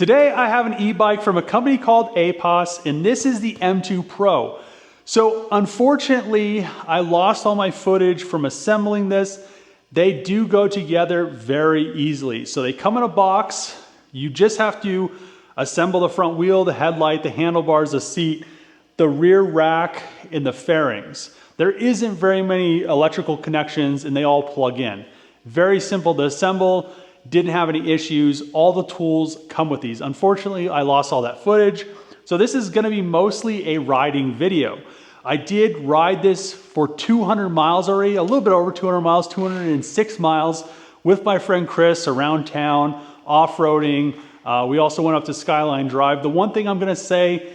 Today I have an e-bike from a company called AIPAS, and this is the M2 Pro. So unfortunately, I lost all my footage from assembling this. They do go together very easily. So they come in a box. You just have to assemble the front wheel, the headlight, the handlebars, the seat, the rear rack, and the fairings. There isn't very many electrical connections and they all plug in. Very simple to assemble. Didn't have any issues. All the tools come with these. Unfortunately, I lost all that footage. So this is gonna be mostly a riding video. I did ride this for 200 miles already, a little bit over 200 miles, 206 miles with my friend Chris around town, off-roading. We also went up to Skyline Drive. The one thing I'm gonna say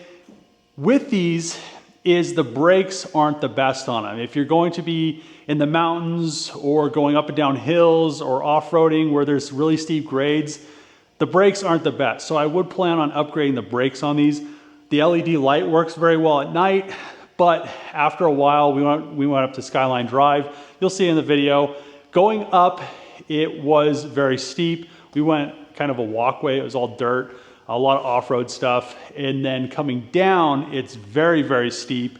with these is the brakes aren't the best on them. If you're going to be in the mountains or going up and down hills or off-roading where there's really steep grades, the brakes aren't the best. So I would plan on upgrading the brakes on these. The LED light works very well at night, but after a while, we went up to Skyline Drive. You'll see in the video. Going up, it was very steep. We went kind of a walkway. It was all dirt, a lot of off-road stuff. And then coming down, it's very, very steep.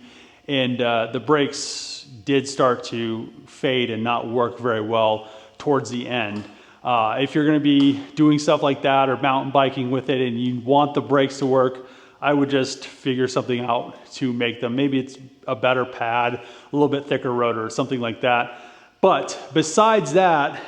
And the brakes did start to fade and not work very well towards the end. If you're gonna be doing stuff like that or mountain biking with it and you want the brakes to work, I would just figure something out to make them. Maybe it's a better pad, a little bit thicker rotor, something like that. But besides that,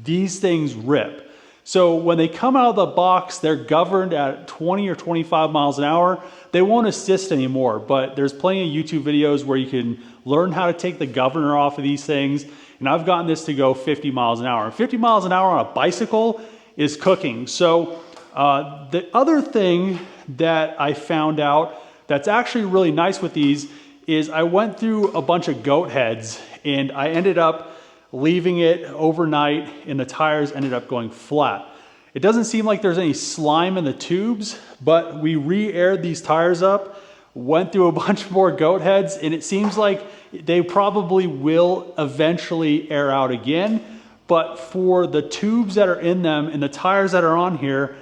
these things rip. So when they come out of the box, they're governed at 20 or 25 miles an hour. They won't assist anymore, but there's plenty of YouTube videos where you can learn how to take the governor off of these things. And I've gotten this to go 50 miles an hour. 50 miles an hour on a bicycle is cooking. So the other thing that I found out that's actually really nice with these is I went through a bunch of goat heads and I ended up leaving it overnight and the tires ended up going flat. It doesn't seem like there's any slime in the tubes, but we re-aired these tires up, went through a bunch more goat heads, and it seems like they probably will eventually air out again. But for the tubes that are in them and the tires that are on here,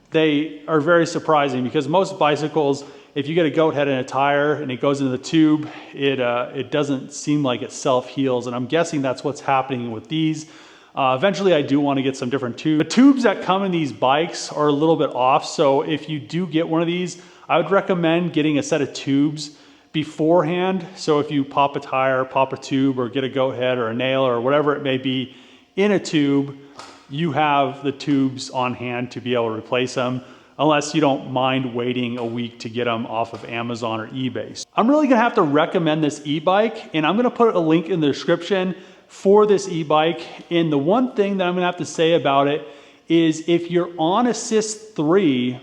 they are very surprising because most bicycles, if you get a goat head in a tire and it goes into the tube, it doesn't seem like it self-heals. And I'm guessing that's what's happening with these. Eventually I do want to get some different tubes. The tubes that come in these bikes are a little bit off. So if you do get one of these, I would recommend getting a set of tubes beforehand. So if you pop a tire, pop a tube, or get a goat head or a nail or whatever it may be in a tube, you have the tubes on hand to be able to replace them, unless you don't mind waiting a week to get them off of Amazon or eBay. I'm really gonna have to recommend this e-bike, and I'm gonna put a link in the description for this e-bike. And the one thing that I'm gonna have to say about it is if you're on Assist 3,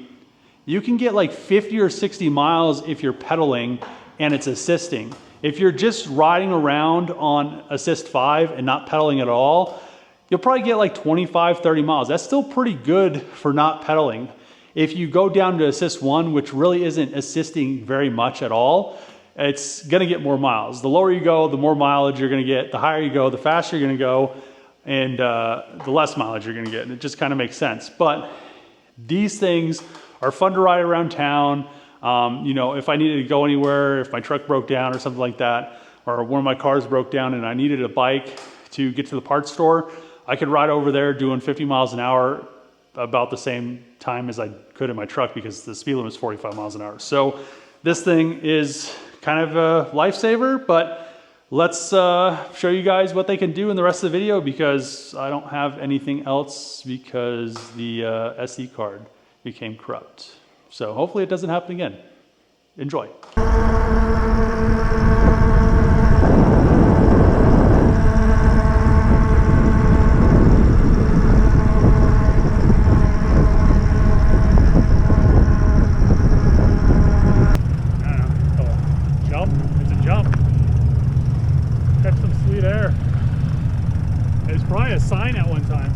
you can get like 50 or 60 miles if you're pedaling and it's assisting. If you're just riding around on Assist 5 and not pedaling at all, you'll probably get like 25, 30 miles. That's still pretty good for not pedaling. If you go down to Assist 1, which really isn't assisting very much at all, it's gonna get more miles. The lower you go, the more mileage you're gonna get. The higher you go, the faster you're gonna go, and the less mileage you're gonna get. And it just kind of makes sense. But these things are fun to ride around town. You know, if I needed to go anywhere, if my truck broke down or something like that, or one of my cars broke down and I needed a bike to get to the parts store, I could ride over there doing 50 miles an hour about the same time as I could in my truck because the speed limit is 45 miles an hour. So this thing is kind of a lifesaver, but let's show you guys what they can do in the rest of the video because I don't have anything else because the SD card became corrupt. So hopefully it doesn't happen again. Enjoy. Probably a sign at one time.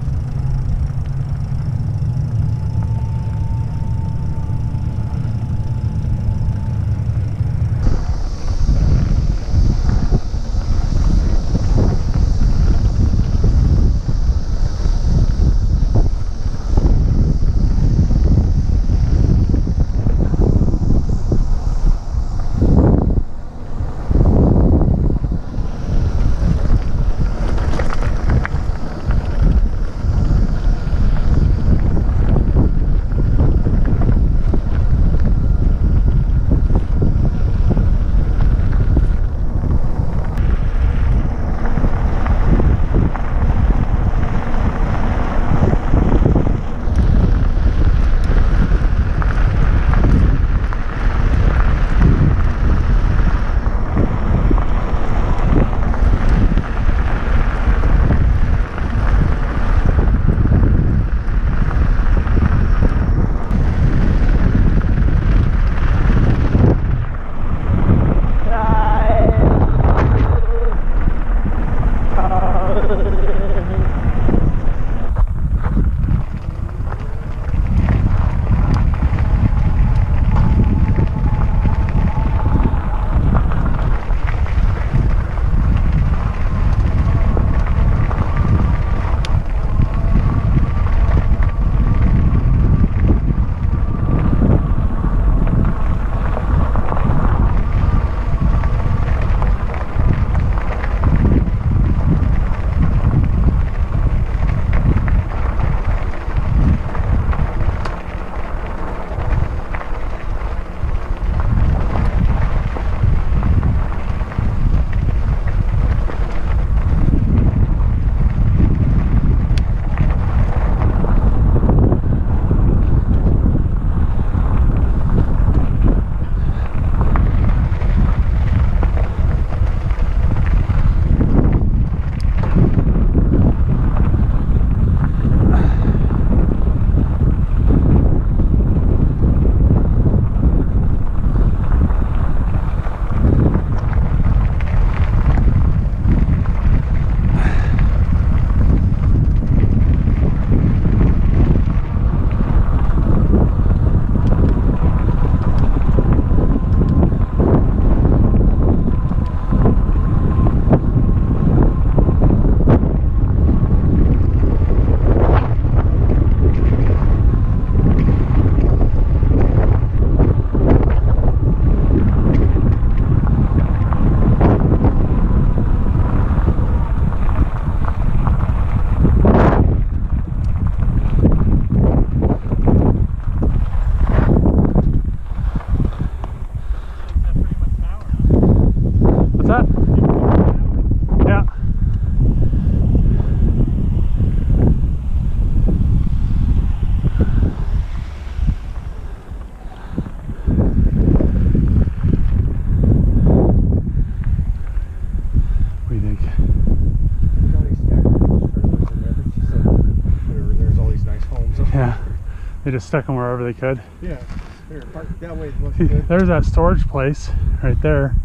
just stuck them wherever they could. Yeah. Here, park that way looks good. There's that storage place right there.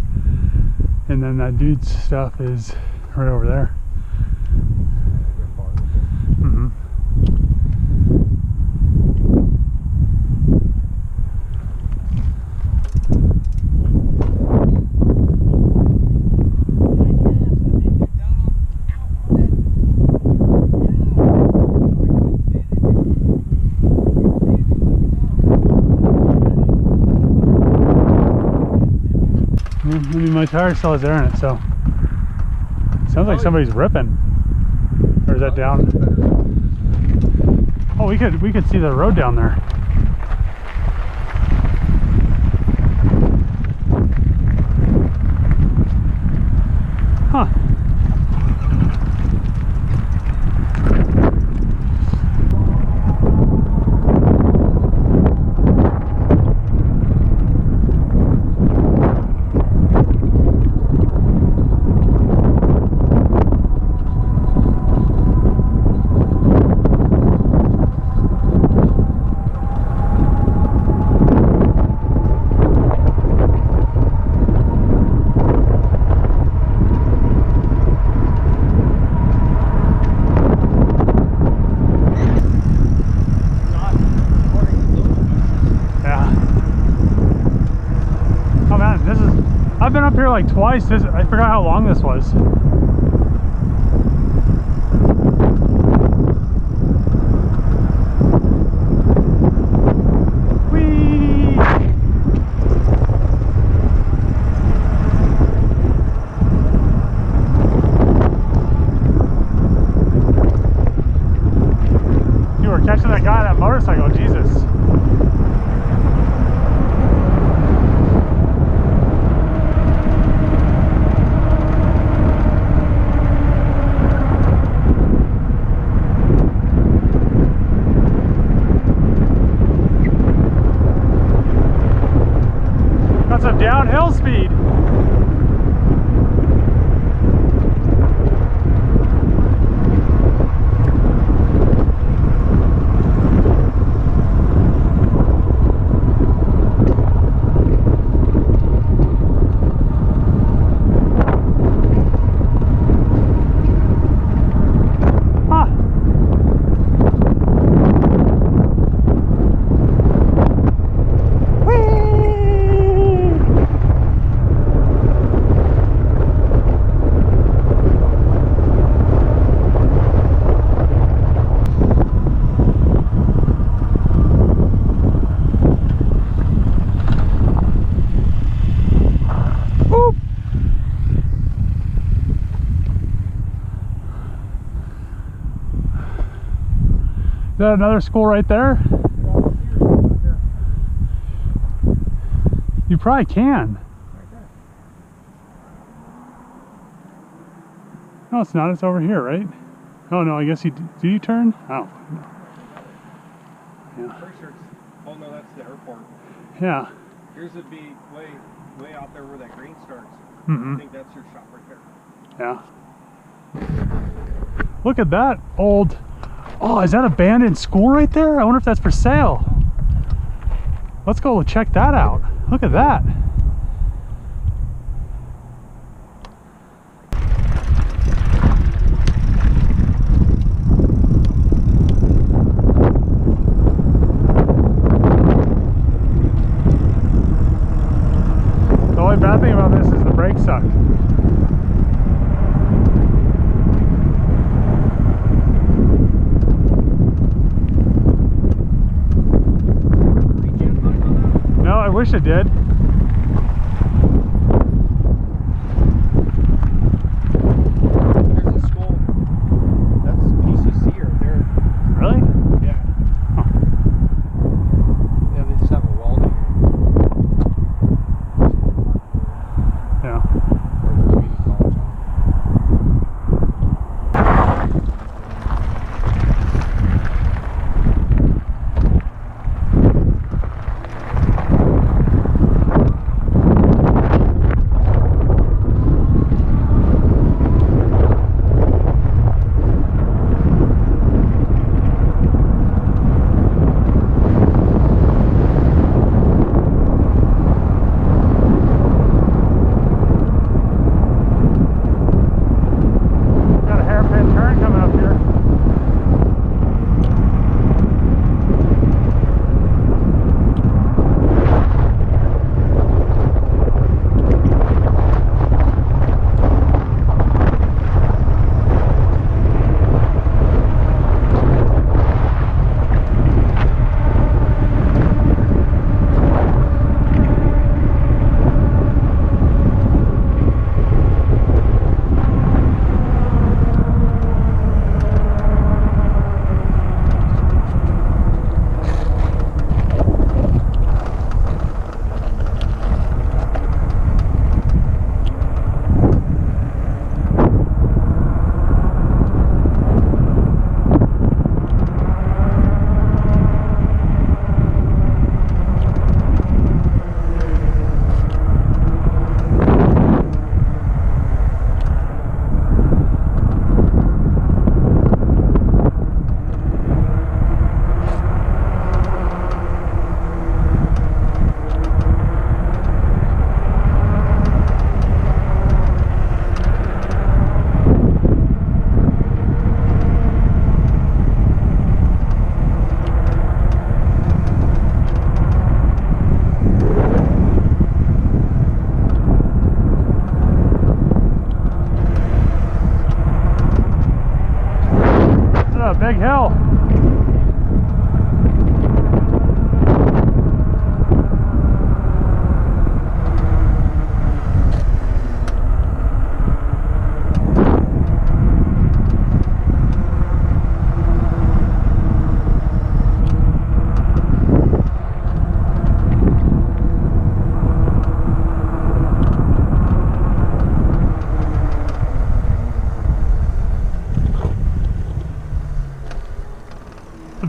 And then that dude's stuff is right over there. Mm-hmm. I mean, my tire still has air in it, so sounds like somebody's ripping. Or is that down? Oh, we could see the road down there. Huh. I've been up here like twice. I forgot how long this was. Whee! You were catching that guy on that motorcycle, Jesus. Some downhill speed. Is that another school right there? You probably can. No, it's not. It's over here, right? Oh no, I guess do you turn? Oh. Yeah. Pretty sure oh no, that's the airport. Yeah. Yours would be way out there where that green starts. Mm-hmm. I think that's your shop right there. Yeah. Look at that old. Oh, is that abandoned school right there? I wonder if that's for sale. Let's go check that out. Look at that. The only bad thing about this is the brakes suck. I wish it did. There's a school. That's PCC right there. Really? Yeah. Huh. Yeah, they just have a welding. Yeah.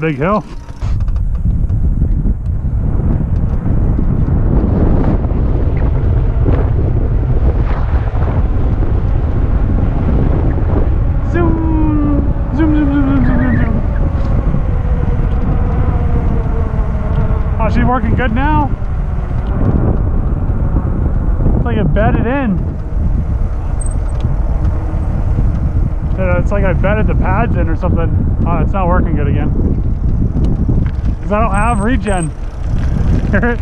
big hill. Zoom, zoom, zoom, zoom, zoom, zoom, zoom, zoom. Oh, she's working good now. It's like it bedded in. Yeah, it's like I bedded the pads in or something. Oh, it's not working good again. Because I don't have regen. Hear it?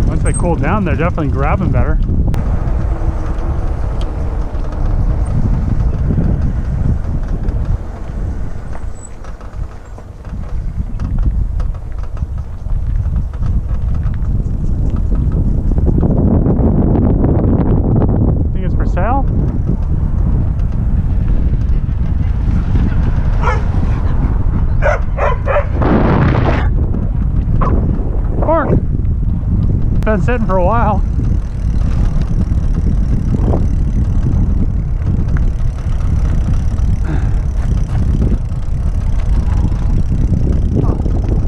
Once they cool down, they're definitely grabbing better. Been sitting for a while.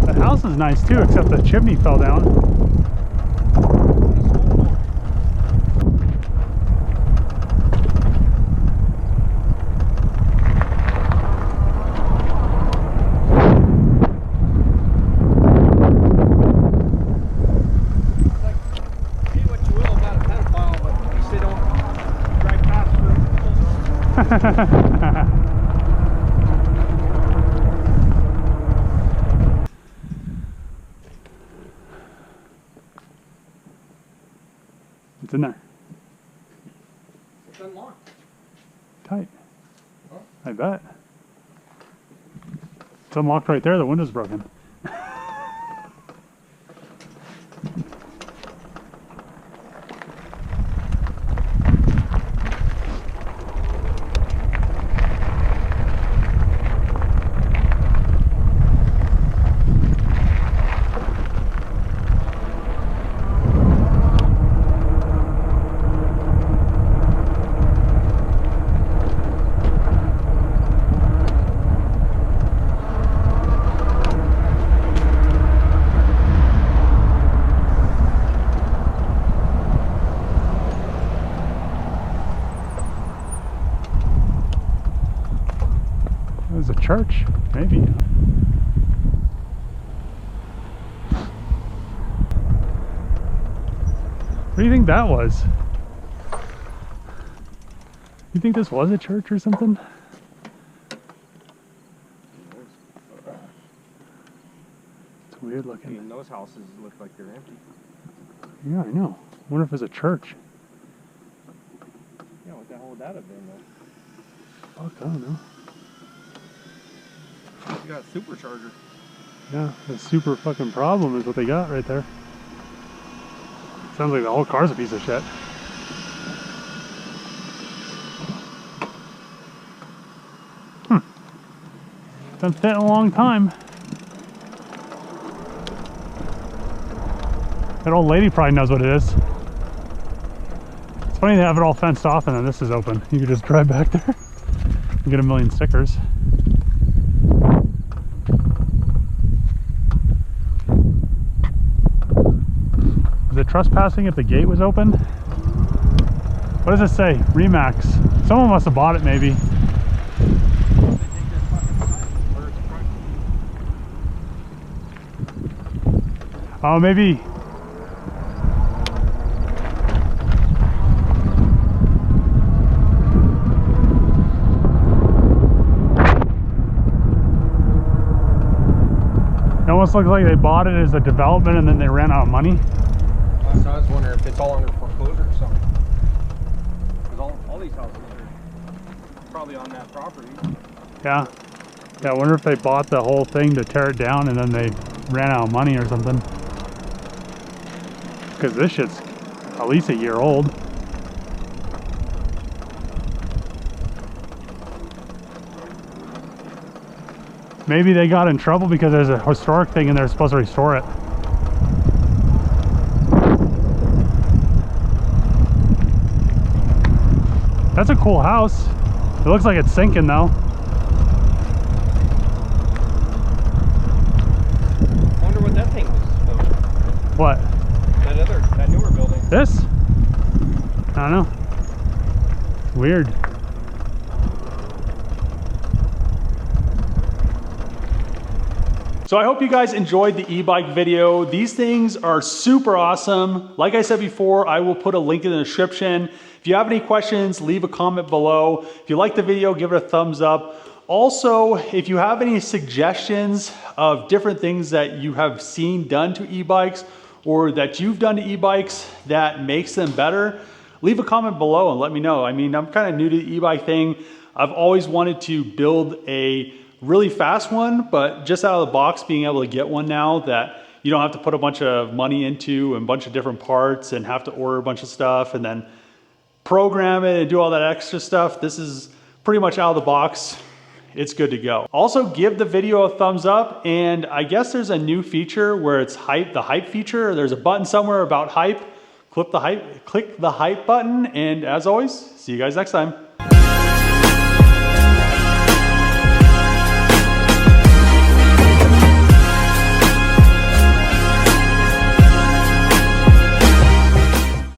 The house is nice too, except the chimney fell down. What's in there? It's unlocked. Tight. Huh? I bet. It's unlocked right there, the window's broken. There's a church, maybe. What do you think that was? You think this was a church or something? It's weird looking. And those houses look like they're empty. Yeah, I know. I wonder if it's a church. Yeah, what the hell would that have been though? Fuck, I don't know. You got a supercharger. Yeah, the super fucking problem is what they got right there. Sounds like the whole car's a piece of shit. Been fit a long time. That old lady probably knows what it is. It's funny to have it all fenced off and then this is open. You could just drive back there and get a million stickers. Is it trespassing if the gate was open? What does it say? Remax. Someone must have bought it maybe. Oh, maybe. It almost looks like they bought it as a development and then they ran out of money. So I was wondering if it's all under foreclosure or something. Because all these houses are probably on that property. Yeah. Yeah, I wonder if they bought the whole thing to tear it down and then they ran out of money or something. Because this shit's at least a year old. Maybe they got in trouble because there's a historic thing and they're supposed to restore it. That's a cool house. It looks like it's sinking though. I wonder what that thing was about. What? That newer building. This? I don't know. Weird. So I hope you guys enjoyed the e-bike video. These things are super awesome. Like I said before, I will put a link in the description. If you have any questions, leave a comment below. If you like the video, give it a thumbs up. Also, if you have any suggestions of different things that you have seen done to e-bikes or that you've done to e-bikes that makes them better, leave a comment below and let me know. I mean, I'm kind of new to the e-bike thing. I've always wanted to build a really fast one, but just out of the box being able to get one now that you don't have to put a bunch of money into and a bunch of different parts and have to order a bunch of stuff and then program it and do all that extra stuff. This is pretty much out of the box. It's good to go. Also, give the video a thumbs up, and I guess there's a new feature where it's the hype feature. There's a button somewhere about hype. Click the hype button, and as always, see you guys next time.